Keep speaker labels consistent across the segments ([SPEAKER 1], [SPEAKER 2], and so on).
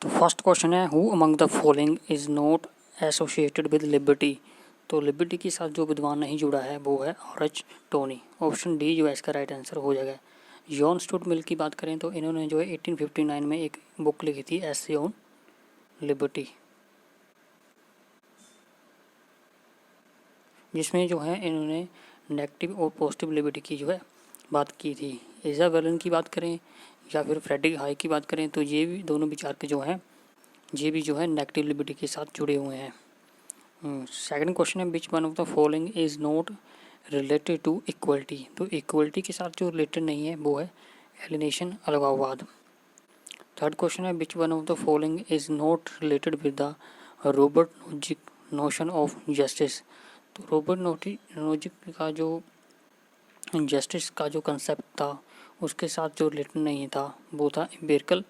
[SPEAKER 1] तो first question है, who among the following is not associated with liberty. तो liberty के साथ जो विद्वान नहीं जुड़ा है वो है R.H. टोनी। ऑप्शन डी जो है इसका राइट आंसर हो जाएगा। जॉन स्टुअर्ट मिल की बात करें तो इन्होंने जो है 1859 में एक बुक लिखी थी, एसे ऑन लिबर्टी, जिसमें जो है इन्होंने नेगेटिव और पॉजिटिव लिबर्टी की जो है बात की थी। इजाबेलन की बात करें या फिर फ्रेडरिक हाई की बात करें तो ये भी दोनों विचार के जो हैं ये भी जो है नेगेटिव लिबर्टी के साथ जुड़े हुए हैं। सेकंड क्वेश्चन है, which one of the following is not related to equality. तो इक्वलिटी के साथ जो रिलेटेड नहीं है वो है एलिनेशन, अलगाववाद। थर्ड क्वेश्चन है, which one of the following is not related with the Robert Nozick notion of justice. तो रॉबर्ट नोजिक का जो जस्टिस का जो कंसेप्ट था उसके साथ जो रिलेटेड नहीं था वो था एम्पिरिकल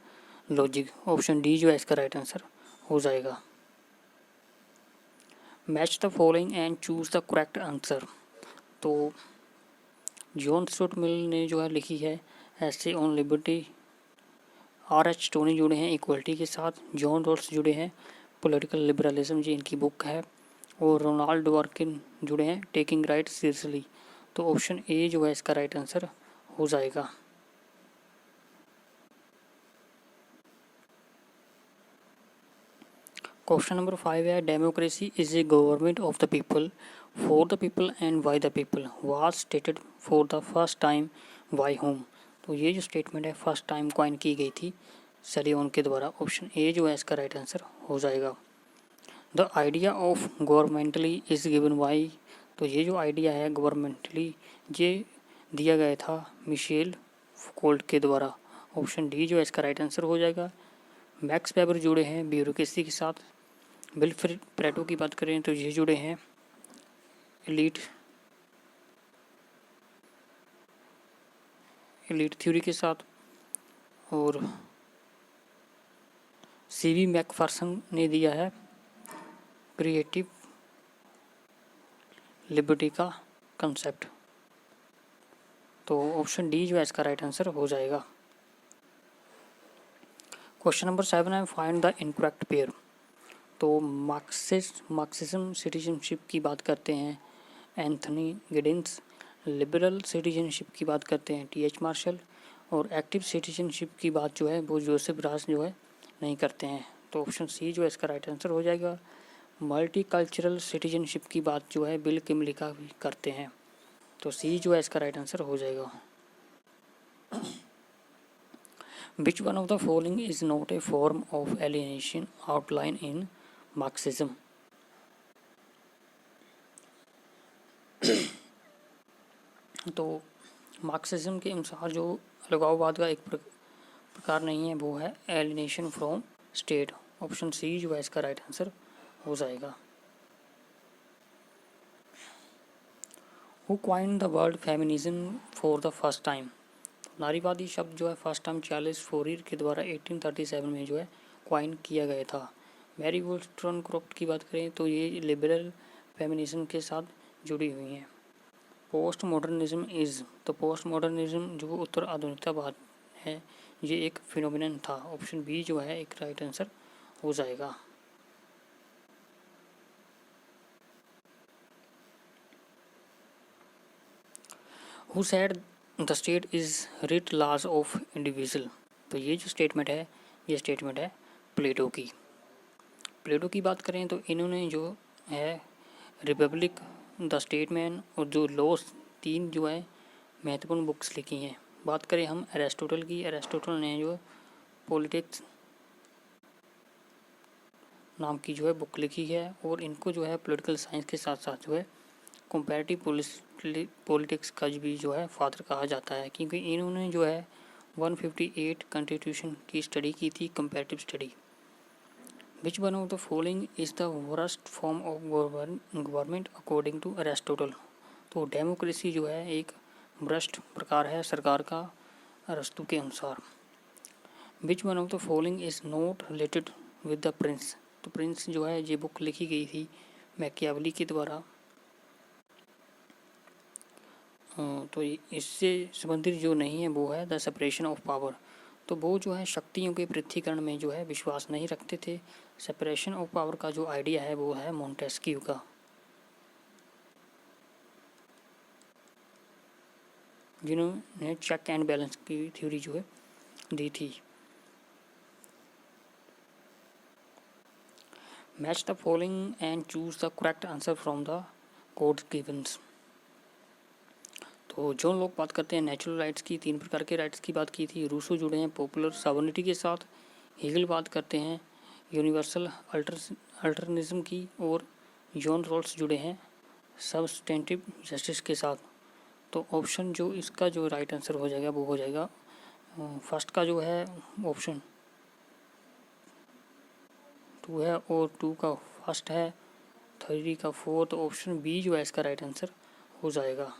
[SPEAKER 1] लॉजिक। ऑप्शन डी जो है इसका राइट आंसर हो जाएगा। Match the following and choose the correct answer. तो जॉन स्टुअर्ट मिल ने जो है लिखी है essay on liberty, R.H. Tony जुड़े हैं इक्वलिटी के साथ, जॉन रॉल्स जुड़े हैं पॉलिटिकल लिबरलिज्म, जी इनकी बुक है, और रोनाल्ड वर्किन जुड़े हैं टेकिंग राइट सीरियसली। तो ऑप्शन ए जो है इसका राइट आंसर हो जाएगा। क्वेश्चन नंबर 5 है, democracy is a government of the people, for the people and by the people, was stated for the first time by whom. तो ये जो स्टेटमेंट है फर्स्ट टाइम कॉइन की गई थी सैलियन के द्वारा। ऑप्शन ए जो है इसका राइट आंसर हो जाएगा। The idea of governmentality is given by. तो ये जो आइडिया है गवर्नमेंटली ये दिया गया था मिशेल फुकोल्ट के द्वारा। ऑप्शन डी जो है इसका राइट आंसर हो जाएगा। मैक्स वेबर जुड़े हैं ब्यूरोक्रेसी के साथ। विल्फ्रेड प्रेटो की बात करें तो ये जुड़े हैं एलीट थ्योरी के साथ। और C.V. मैकफर्सन ने दिया है क्रिएटिव लिबर्टी का कंसेप्ट। तो ऑप्शन डी जो है इसका राइट आंसर हो जाएगा। क्वेश्चन नंबर 7 है, फाइंड द इनकरेक्ट पेयर। तो मार्क्सिज्म सिटीजनशिप की बात करते हैं एंथनी गिडिंस, लिबरल सिटीजनशिप की बात करते हैं T.H. मार्शल, और एक्टिव सिटीजनशिप की बात जो है वो जोसेफ रास जो है नहीं करते हैं। तो ऑप्शन सी जो है इसका राइट आंसर हो जाएगा। मल्टीकल्चरल सिटीजनशिप की बात जो है बिल किमलिका भी करते हैं। तो सी जो है इसका राइट आंसर हो जाएगा। Which one of the following is not a form of alienation outline in Marxism. तो मार्क्सिज्म के अनुसार जो अलगाववाद का एक प्रकार नहीं है वो है alienation from state. Option C जो है इसका राइट आंसर हो जाएगा। Who coined the word feminism for the first time. नारीवादी शब्द जो है फर्स्ट टाइम चार्ल्स फॉरियर के द्वारा 1837 में जो है क्वाइन किया गया था। मैरी वोllstonecraft की बात करें तो ये लिबरल फेमिनिज्म के साथ जुड़ी हुई हैं। पोस्ट मॉडर्निज्म इज़, तो पोस्ट मॉडर्निज्म जो उत्तर आधुनिकतावाद है ये एक फिनोमिनन था। ऑप्शन बी जो है एक राइट आंसर हो जाएगा। Who said the state is writ large of individual. तो ये जो स्टेटमेंट है ये स्टेटमेंट है प्लेटो की। प्लेटो की बात करें तो इन्होंने जो है रिपब्लिक, द स्टेटमैन और जो लॉस, तीन जो है महत्वपूर्ण बुक्स लिखी हैं। बात करें हम एरिस्टोटल की, एरिस्टोटल ने जो पॉलिटिक्स नाम की जो है बुक लिखी है और इनको जो है पॉलिटिकल साइंस के साथ साथ जो है कंपैरेटिव पॉलिटिक्स का भी जो है फादर कहा जाता है, क्योंकि इन्होंने जो है 158 कॉन्स्टिट्यूशन की स्टडी की थी, comparative study. Which one of the following is the worst form of government according to Aristotle. तो डेमोक्रेसी जो है एक भ्रष्ट प्रकार है सरकार का अरस्तु के अनुसार। विच one of the following is not related with the Prince. तो प्रिंस जो है ये बुक लिखी गई थी मैकियावेली के द्वारा। तो इससे संबंधित जो नहीं है वो है द सेपरेशन ऑफ पावर। तो वो जो है शक्तियों के पृथ्वीकरण में जो है विश्वास नहीं रखते थे। सेपरेशन ऑफ पावर का जो आइडिया है वो है मोंटेस्क्यू का, जिन्होंने चेक एंड बैलेंस की थ्योरी जो है दी थी। Match the following and choose the correct answer from the codes givens. तो जो लोग बात करते हैं नेचुरल राइट्स की, 3 प्रकार के राइट्स की बात की थी। रूसो जुड़े हैं पॉपुलर सॉवरेनिटी के साथ। हीगल बात करते हैं यूनिवर्सल अल्टरनिज्म की, और जॉन रॉल्स जुड़े हैं सब्सटेंटिव जस्टिस के साथ। तो ऑप्शन जो इसका जो राइट आंसर हो जाएगा वो हो जाएगा फर्स्ट का जो है ऑप्शन 2 है, और 2 का फर्स्ट है, 3 का 4, तो ऑप्शन बी जो है इसका राइट आंसर हो जाएगा।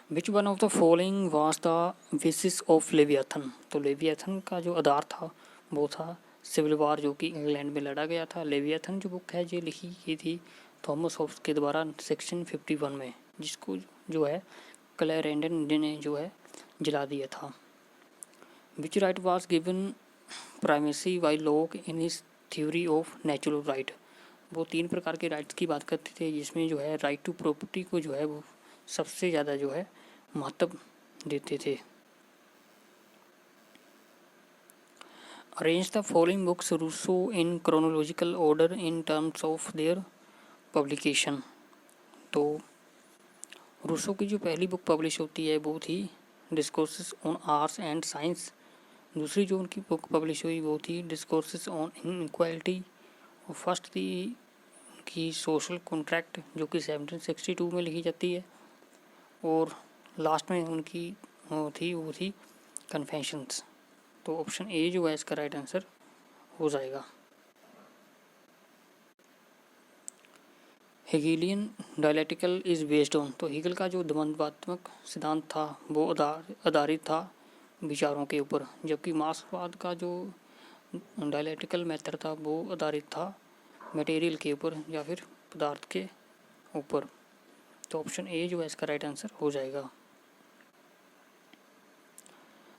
[SPEAKER 1] Which one of the following was the basis of Leviathan. तो लेवियाथन का जो आधार था वो था सिविल वार, जो कि इंग्लैंड में लड़ा गया था। लेवियाथन जो बुक है ये लिखी गई थी थॉमस होब्स के द्वारा 1651 में, जिसको जो है क्लैरेंडन ने जो है जला दिया था। Which right was given primacy by Locke in his theory of natural right. वो 3 प्रकार के राइट्स की बात करते थे, जिसमें जो है राइट टू प्रॉपर्टी को जो है वो सबसे ज़्यादा जो है महत्व देते थे। Arrange the following books Rousseau in chronological order in terms of their publication. तो रूसो की जो पहली बुक पब्लिश होती है वो थी discourses on arts and science. दूसरी जो उनकी बुक पब्लिश हुई वो थी डिस्कोर्सेस ऑन इनइक्वालिटी, और फर्स्ट थी उनकी सोशल कॉन्ट्रैक्ट जो कि 1762 में लिखी जाती है, और लास्ट में उनकी वो थी कन्फेशंस। तो ऑप्शन ए जो है इसका राइट आंसर हो जाएगा। Hegelian dialectical is based on. तो हेगल का जो द्वंद्वात्मक सिद्धांत था वो आधारित था विचारों के ऊपर, जबकि मार्क्सवाद का जो डायलेक्टिकल मेथड था वो आधारित था मटेरियल के ऊपर या फिर पदार्थ के ऊपर। तो ऑप्शन ए जो है इसका राइट आंसर हो जाएगा।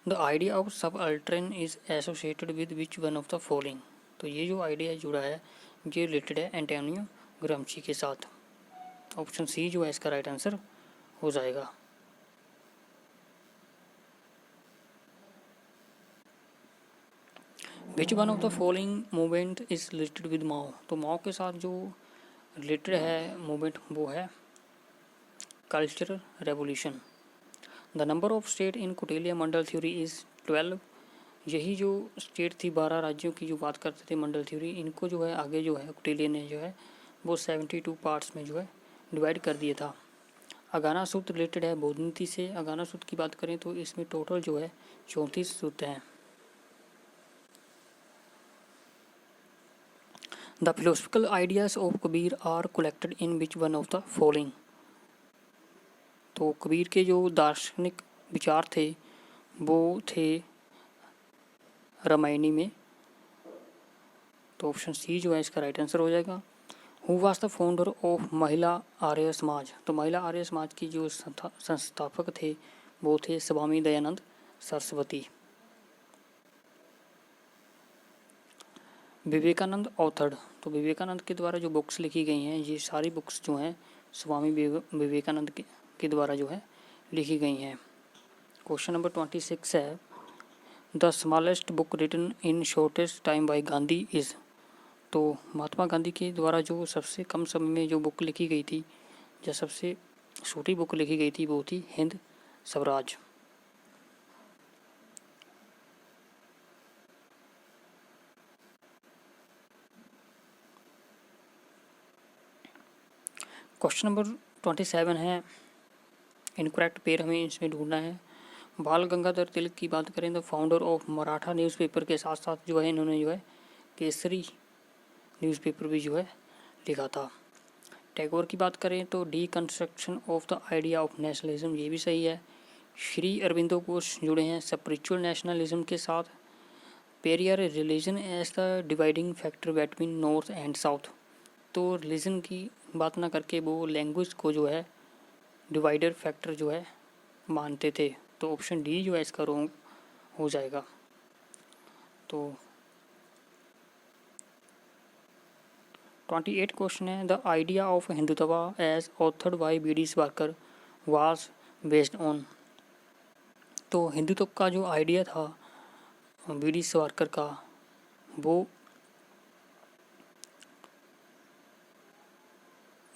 [SPEAKER 1] The idea of subaltern is associated with which one of the following. तो ये जो आइडिया जुड़ा है ये रिलेटेड है एंटोनियो ग्राम्शी के साथ। ऑप्शन सी जो है इसका राइट आंसर हो जाएगा। Which one of the following movement is related with Mao. तो माओ के साथ जो रिलेटेड है मूवमेंट वो है cultural revolution. The number of state in Kautilya mandal theory is 12। यही जो स्टेट थी 12 राज्यों की जो बात करते थे मंडल थ्योरी, इनको जो है आगे जो है कुटिलिया ने जो है वो 72 पार्ट्स में जो है डिवाइड कर दिया था। अगाना सूत्र रिलेटेड है बौद्ध नीति से। अगाना सूत्र की बात करें तो इसमें टोटल जो है 34 सूत्र हैं। The philosophical ideas of Kabir are collected in which one of the following. तो कबीर के जो दार्शनिक विचार थे वो थे रामायणी में। तो ऑप्शन सी जो है इसका राइट आंसर हो जाएगा। Who was the founder of महिला आर्य समाज। तो महिला आर्य समाज की जो संस्थापक थे वो थे स्वामी दयानंद सरस्वती। विवेकानंद ऑथर्ड। तो विवेकानंद के द्वारा जो बुक्स लिखी गई हैं ये सारी बुक्स जो हैं स्वामी विवेकानंद के द्वारा जो है लिखी गई हैं। क्वेश्चन नंबर 26 है the smallest book written in shortest time by Gandhi is. तो महात्मा गांधी के द्वारा जो सबसे कम समय में जो बुक लिखी गई थी या सबसे छोटी बुक लिखी गई थी वो थी हिंद स्वराज। क्वेश्चन नंबर 27 है इनकरेक्ट पेयर हमें इसमें ढूंढना है। बाल गंगाधर तिलक की बात करें तो फाउंडर ऑफ मराठा न्यूज़पेपर के साथ साथ जो है इन्होंने जो है केसरी न्यूज़पेपर भी जो है लिखा था। टैगोर की बात करें तो deconstruction of the idea of nationalism, ये भी सही है। श्री अरविंदो घोष जुड़े हैं स्पिरिचुअल नेशनलिज्म के साथ। Periyar religion as the dividing factor between north and south. तो रिलीजन की बात ना करके वो लैंग्वेज को जो है डिवाइडर फैक्टर जो है मानते थे। तो ऑप्शन डी जो है इसका रॉन्ग हो जाएगा। तो 28 क्वेश्चन है, the idea of Hindutva as authored by B D. Savarkar was based on. तो हिंदुत्व का जो आइडिया था बी.डी. सावरकर का, वो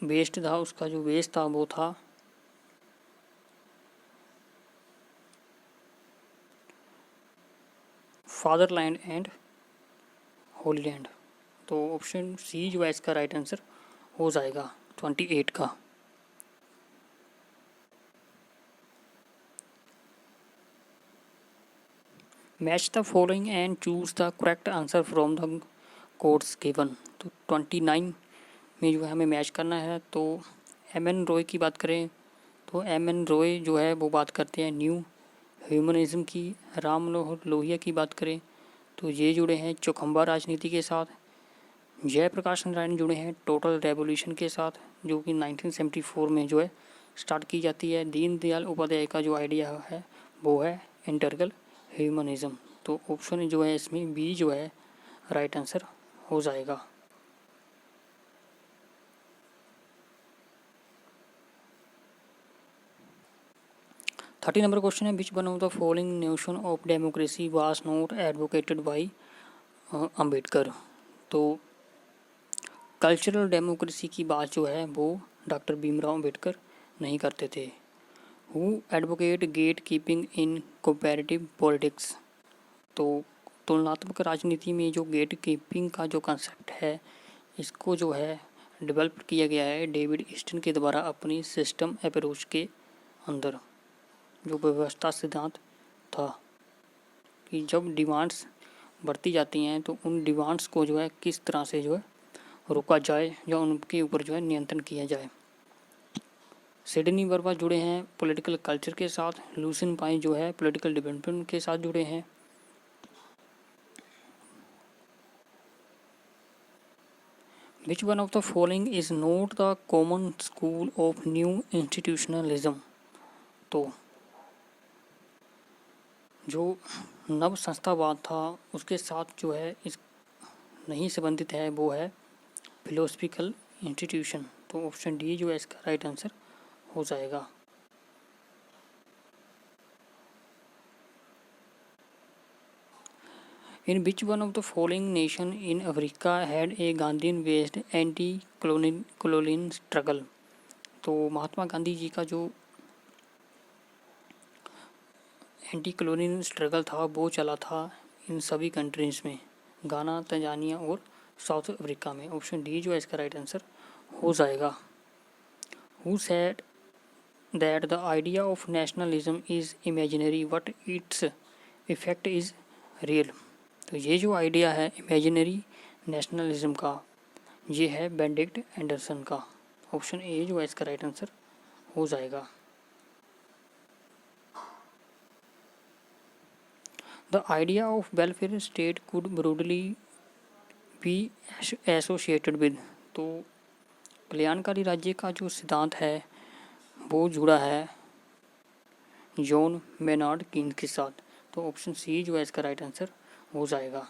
[SPEAKER 1] बेस्ड था, उसका जो बेस था वो था फादरलैंड एंड होली लैंड। तो ऑप्शन सी जो है इसका राइट आंसर हो जाएगा 28 का। Match the following and choose the correct answer from the codes given. तो 29 में जो है हमें मैच करना है। तो एम.एन. रॉय की बात करें तो एम.एन. रॉय जो है वो बात करते हैं न्यू ह्यूमनिज्म की। राम मनोहर लोहिया की बात करें तो ये जुड़े हैं चौखंबा राजनीति के साथ। जयप्रकाश नारायण जुड़े हैं टोटल रेवोल्यूशन के साथ, जो कि 1974 में जो है स्टार्ट की जाती है। दीनदयाल उपाध्याय का जो आइडिया है वो है इंटरगल ह्यूमनिज्म। तो ऑप्शन जो है इसमें बी जो है राइट आंसर हो जाएगा। 30 नंबर क्वेश्चन है, which one of the following notion of democracy was not advocated by Ambedkar. तो कल्चरल डेमोक्रेसी की बात जो है वो डॉक्टर भीमराव अम्बेडकर नहीं करते थे। Who advocate gate keeping in comparative politics. तो तुलनात्मक राजनीति में जो गेट कीपिंग का जो कंसेप्ट है, इसको जो है डेवलप किया गया है डेविड ईस्टन के द्वारा अपनी सिस्टम अप्रोच के अंदर। जो व्यवस्था सिद्धांत था कि जब डिमांड्स बढ़ती जाती हैं तो उन डिमांड्स को जो है किस तरह से जो है रोका जाए या उनके ऊपर जो है नियंत्रण किया जाए। सिडनी वर्मा जुड़े हैं पॉलिटिकल कल्चर के साथ। लुसिन पाई जो है पॉलिटिकल डेवलपमेंट के साथ जुड़े हैं। विच one of the following is not the common school of new institutionalism. तो जो नव संस्थावाद था उसके साथ जो है इस नहीं संबंधित है, वो है फिलोसफिकल इंस्टीट्यूशन। तो ऑप्शन डी जो है इसका राइट आंसर हो जाएगा। In which one of the following nation in Africa had a Gandhian based anti colonial struggle. तो महात्मा गांधी जी का जो एंटी कॉलोनियल स्ट्रगल था वो चला था इन सभी कंट्रीज में, गाना, तंजानिया और साउथ अफ्रीका में। ऑप्शन डी जो है इसका राइट आंसर हो जाएगा। Who said that the idea of nationalism is imaginary but its effect is real. तो ये जो आइडिया है इमेजिनरी नेशनलिज्म का, ये है बेनेडिक्ट एंडरसन का। ऑप्शन ए जो है इसका राइट आंसर हो जाएगा। The idea of welfare state could broadly be associated with. तो कल्याणकारी राज्य का जो सिद्धांत है वो जुड़ा है जॉन मेनार्ड कीन्स के साथ। तो ऑप्शन सी जो है इसका राइट आंसर हो जाएगा।